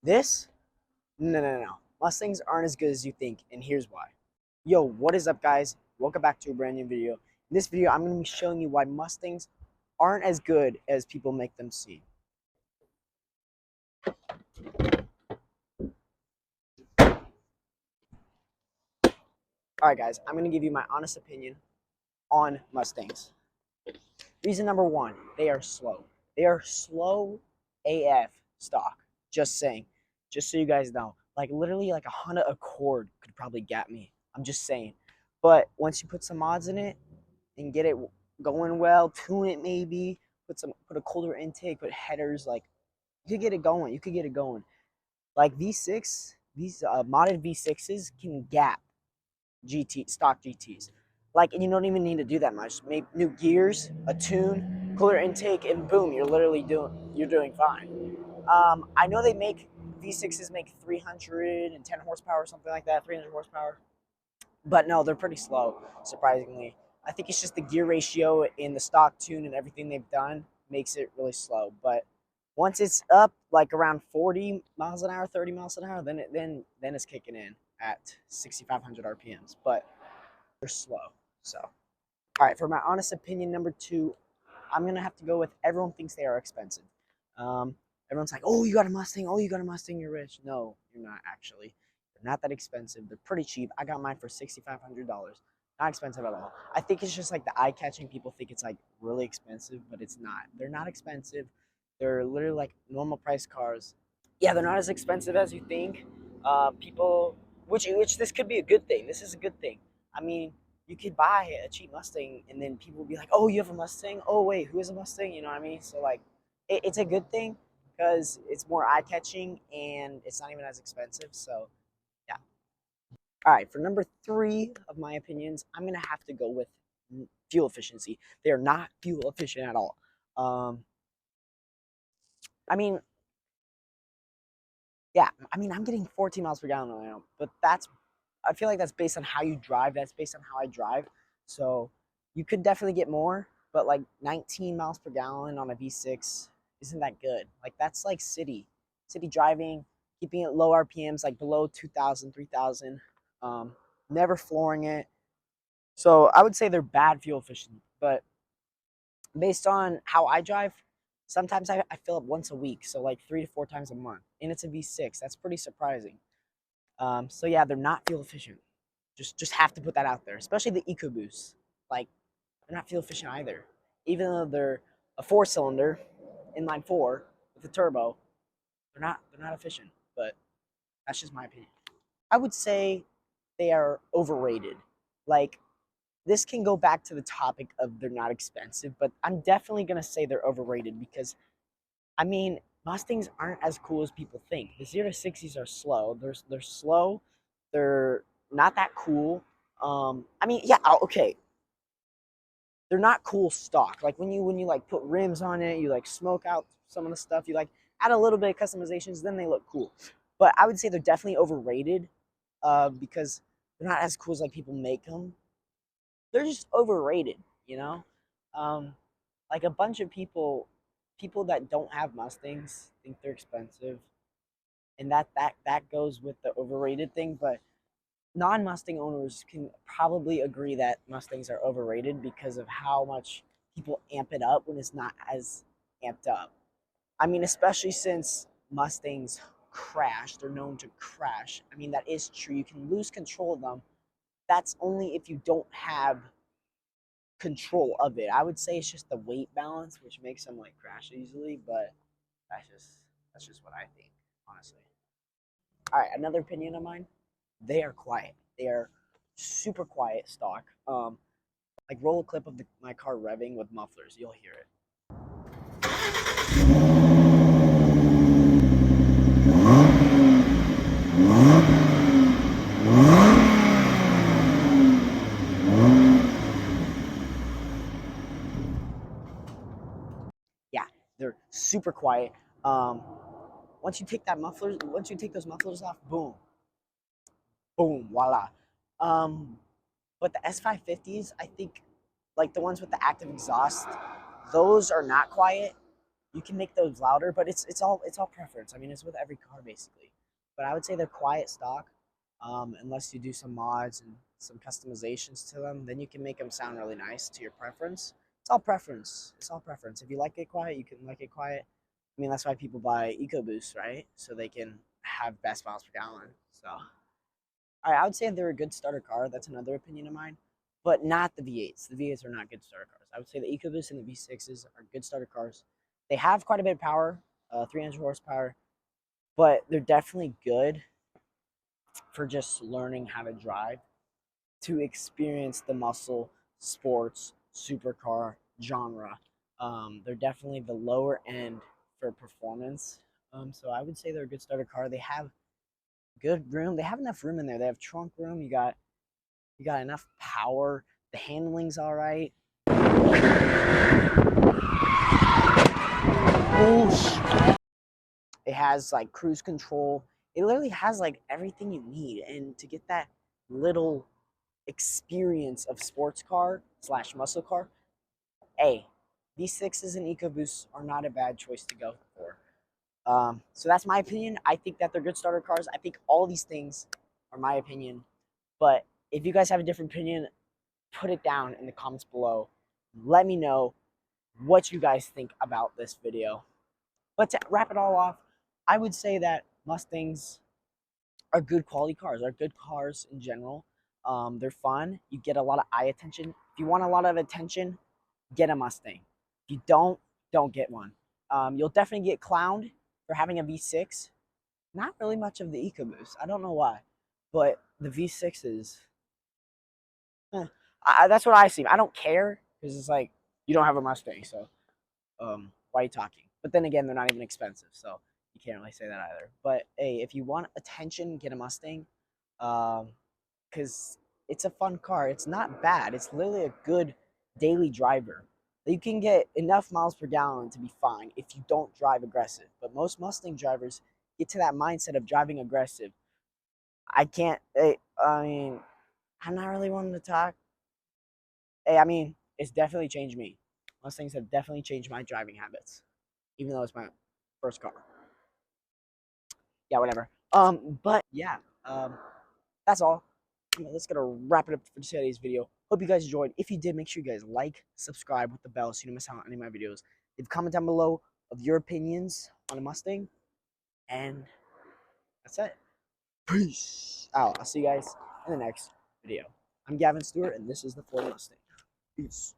This, no. Mustangs aren't as good as you think, and here's why. Yo, what is up, guys? Welcome back to a brand new video. In this video, I'm going to be showing you why Mustangs aren't as good as people make them seem. Alright, guys, I'm going to give you my honest opinion on Mustangs. Reason number one, they are slow. They are slow AF stock. Just saying. Just so you guys know. Like, literally, like a Honda Accord could probably get me. I'm just saying. But once you put some mods in it and get it going well, tune it maybe, put a cooler intake, put headers, like, you could get it going. You could get it going. Like V6, these modded V6s can gap stock GTs. Like, and you don't even need to do that much. Make new gears, a tune, cooler intake, and boom, you're doing fine. I know they make V6s make 310 horsepower or something like that, 300 horsepower. But no, they're pretty slow, surprisingly. I think it's just the gear ratio in the stock tune and everything they've done makes it really slow. But once it's up like around 40 miles an hour, 30 miles an hour, then it's kicking in at 6,500 RPMs. But they're slow. So, all right, for my honest opinion, number two, I'm gonna have to go with everyone thinks they are expensive. Everyone's like, "Oh, you got a Mustang! Oh, you got a Mustang! You're rich." No, you're not actually. They're not that expensive. They're pretty cheap. I got mine for $6,500. Not expensive at all. I think it's just like the eye catching. People think it's like really expensive, but it's not. They're not expensive. They're literally like normal price cars. Yeah, they're not as expensive as you think. People, which this could be a good thing. This is a good thing. I mean, you could buy a cheap Mustang, and then people will be like, "Oh, you have a Mustang? Oh, wait, who has a Mustang?" You know what I mean? So like, it's a good thing because it's more eye catching and it's not even as expensive. So yeah. All right, for number three of my opinions, I'm gonna have to go with fuel efficiency. They are not fuel efficient at all. Um, I mean, yeah, I mean, I'm getting 14 miles per gallon right now, but I feel like that's based on how you drive. That's based on how I drive. So you could definitely get more, but like 19 miles per gallon on a V6 isn't that good. Like that's like city driving, keeping it low RPMs, like below 2,000, 3,000, never flooring it. So I would say they're bad fuel efficient, but based on how I drive, sometimes I fill up once a week, so like 3 to 4 times a month, and it's a V6. That's pretty surprising. So yeah, they're not fuel efficient. Just have to put that out there, especially the EcoBoost. Like they're not fuel efficient either, even though they're a four-cylinder, inline four with a turbo. They're not efficient, but that's just my opinion. I would say they are overrated. Like this can go back to the topic of they're not expensive, but I'm definitely gonna say they're overrated because I mean Mustangs aren't as cool as people think. The 0 to 60s are slow. They're slow. They're not that cool. I mean, yeah, okay. They're not cool stock. Like when you like put rims on it, you like smoke out some of the stuff. You like add a little bit of customizations, then they look cool. But I would say they're definitely overrated because they're not as cool as like people make them. They're just overrated, you know. Um, like a bunch of people that don't have Mustangs think they're expensive, and that goes with the overrated thing. But non-Mustang owners can probably agree that Mustangs are overrated because of how much people amp it up when it's not as amped up. I mean, especially since Mustangs crash, they're known to crash. I mean, that is true. You can lose control of them. That's only if you don't have control of it. I would say it's just the weight balance, which makes them like crash easily, but that's just what I think, honestly. All right, another opinion of mine. They are quiet. They are super quiet stock. Like roll a clip of my car revving with mufflers, you'll hear it. Yeah, they're super quiet. Um, once you take those mufflers off, boom, boom, voila. Um, but the S550s, I think, like the ones with the active exhaust, those are not quiet. you can make those louder, but it's all preference. I mean, it's with every car basically. But I would say they're quiet stock, unless you do some mods and some customizations to them. Then you can make them sound really nice to your preference. It's all preference. It's all preference. If you like it quiet, you can like it quiet. I mean, that's why people buy EcoBoost, right? So they can have best miles per gallon. So, all right, I would say they're a good starter car. That's another opinion of mine, but not the V8s. The V8s are not good starter cars. I would say the EcoBoost and the V6s are good starter cars. They have quite a bit of power, 300 horsepower, but they're definitely good for just learning how to drive, to experience the muscle sports supercar genre. They're definitely the lower end for performance. So I would say they're a good starter car. They have good room. They have enough room in there. They have trunk room. You got enough power. The handling's all right. It has like cruise control. It literally has like everything you need. And to get that little experience of sports car slash muscle car, A, V6s and EcoBoosts are not a bad choice to go for. So that's my opinion. I think that they're good starter cars. I think all these things are my opinion. But if you guys have a different opinion, put it down in the comments below. Let me know what you guys think about this video. But to wrap it all off, I would say that Mustangs are good quality cars, are good cars in general. They're fun. You get a lot of eye attention. If you want a lot of attention, get a Mustang. If you don't get one. You'll definitely get clowned for having a V6. Not really much of the EcoBoost. I don't know why, but the V6 is. That's what I see. I don't care because it's like you don't have a Mustang, so why are you talking? But then again, they're not even expensive, so you can't really say that either. But hey, if you want attention, get a Mustang, because it's a fun car. It's not bad. It's literally a good daily driver. You can get enough miles per gallon to be fine if you don't drive aggressive. But most Mustang drivers get to that mindset of driving aggressive. I can't. I mean, I'm not really wanting to talk. Hey, I mean, it's definitely changed me. Mustangs have definitely changed my driving habits, even though it's my first car. Yeah, whatever. But yeah, that's all. Let's gonna wrap it up for today's video. Hope you guys enjoyed. If you did, make sure you guys like, subscribe with the bell so you don't miss out on any of my videos. Leave a comment down below of your opinions on a Mustang, and that's it. Peace out. I'll see you guys in the next video. I'm Gavin Stewart, and this is the Ford Mustang. Peace.